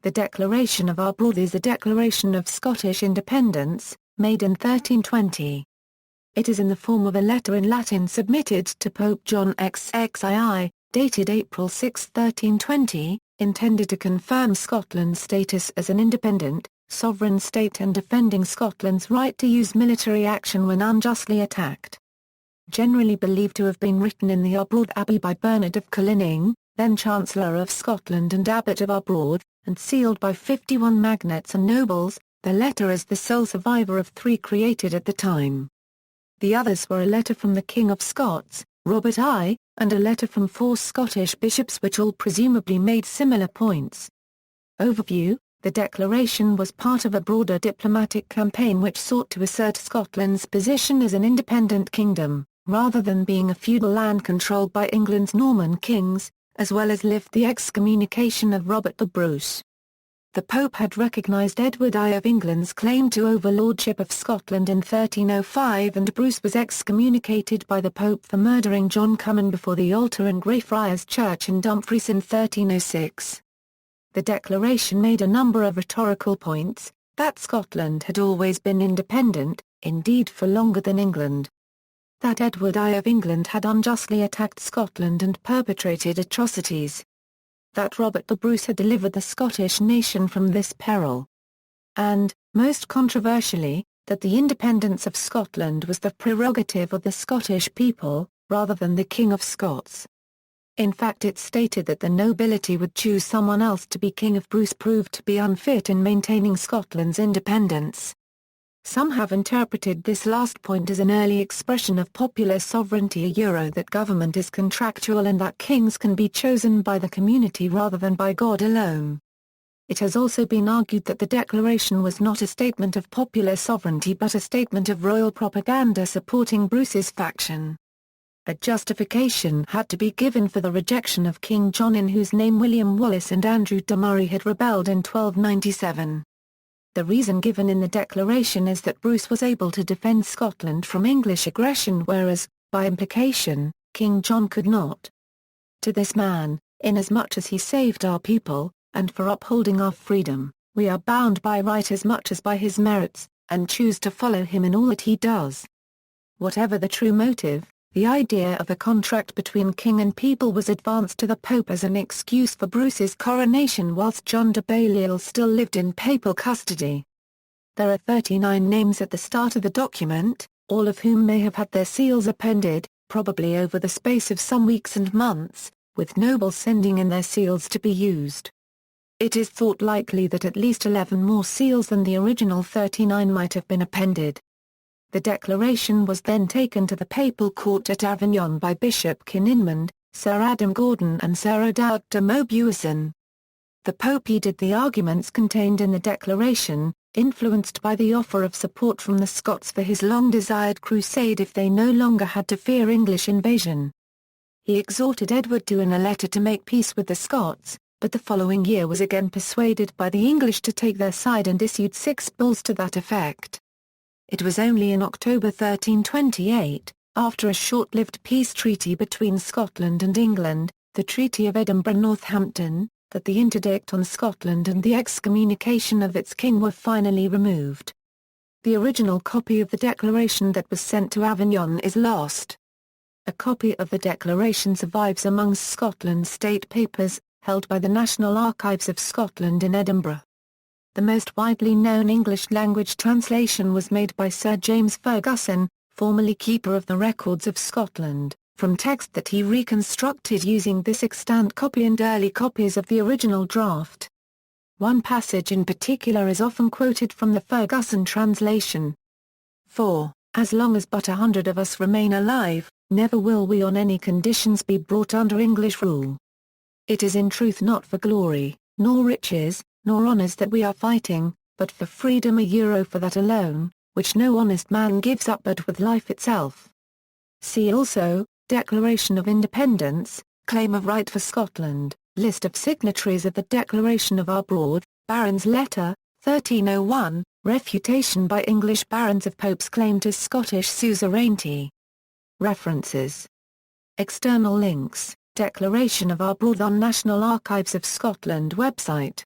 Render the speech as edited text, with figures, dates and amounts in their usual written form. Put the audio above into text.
The Declaration of Arbroath is a declaration of Scottish independence, made in 1320. It is in the form of a letter in Latin submitted to Pope John XXII, dated April 6, 1320, intended to confirm Scotland's status as an independent, sovereign state and defending Scotland's right to use military action when unjustly attacked. Generally believed to have been written in the Arbroath Abbey by Bernard of Kilwinning, then Chancellor of Scotland and Abbot of Arbroath, and sealed by 51 magnates and nobles, the letter is the sole survivor of 3 created at the time. The others were a letter from the King of Scots, Robert I, and a letter from 4 Scottish bishops which all presumably made similar points. Overview: the declaration was part of a broader diplomatic campaign which sought to assert Scotland's position as an independent kingdom, rather than being a feudal land controlled by England's Norman kings, as well as lift the excommunication of Robert the Bruce. The Pope had recognised Edward I of England's claim to overlordship of Scotland in 1305 and Bruce was excommunicated by the Pope for murdering John Cummin before the altar in Greyfriars Church in Dumfries in 1306. The declaration made a number of rhetorical points, that Scotland had always been independent, indeed for longer than England. That Edward I of England had unjustly attacked Scotland and perpetrated atrocities. That Robert the Bruce had delivered the Scottish nation from this peril. And, most controversially, that the independence of Scotland was the prerogative of the Scottish people, rather than the King of Scots. In fact, it stated that the nobility would choose someone else to be king if Bruce proved to be unfit in maintaining Scotland's independence. Some have interpreted this last point as an early expression of popular sovereignty, that government is contractual and that kings can be chosen by the community rather than by God alone. It has also been argued that the declaration was not a statement of popular sovereignty but a statement of royal propaganda supporting Bruce's faction. A justification had to be given for the rejection of King John, in whose name William Wallace and Andrew de Murray had rebelled in 1297. The reason given in the declaration is that Bruce was able to defend Scotland from English aggression, whereas, by implication, King John could not. To this man, inasmuch as he saved our people, and for upholding our freedom, we are bound by right as much as by his merits, and choose to follow him in all that he does. Whatever the true motive, the idea of a contract between king and people was advanced to the Pope as an excuse for Bruce's coronation whilst John de Balliol still lived in papal custody. There are 39 names at the start of the document, all of whom may have had their seals appended, probably over the space of some weeks and months, with nobles sending in their seals to be used. It is thought likely that at least 11 more seals than the original 39 might have been appended. The declaration was then taken to the papal court at Avignon by Bishop Kinninmond, Sir Adam Gordon and Sir Odoard de Maubuisson. The Pope heeded the arguments contained in the declaration, influenced by the offer of support from the Scots for his long-desired crusade if they no longer had to fear English invasion. He exhorted Edward II in a letter to make peace with the Scots, but the following year was again persuaded by the English to take their side and issued 6 bulls to that effect. It was only in October 1328, after a short-lived peace treaty between Scotland and England, the Treaty of Edinburgh-Northampton, that the interdict on Scotland and the excommunication of its king were finally removed. The original copy of the declaration that was sent to Avignon is lost. A copy of the declaration survives amongst Scotland's state papers, held by the National Archives of Scotland in Edinburgh. The most widely known English-language translation was made by Sir James Fergusson, formerly Keeper of the Records of Scotland, from text that he reconstructed using this extant copy and early copies of the original draft. One passage in particular is often quoted from the Fergusson translation. "For, as long as but 100 of us remain alive, never will we on any conditions be brought under English rule. It is in truth not for glory, nor riches, nor honours that we are fighting, but for freedom, for that alone, which no honest man gives up but with life itself." See also, Declaration of Independence, Claim of Right for Scotland, List of signatories of the Declaration of Arbroath, Baron's Letter, 1301, Refutation by English barons of Pope's claim to Scottish suzerainty. References. External links, Declaration of Arbroath on National Archives of Scotland website.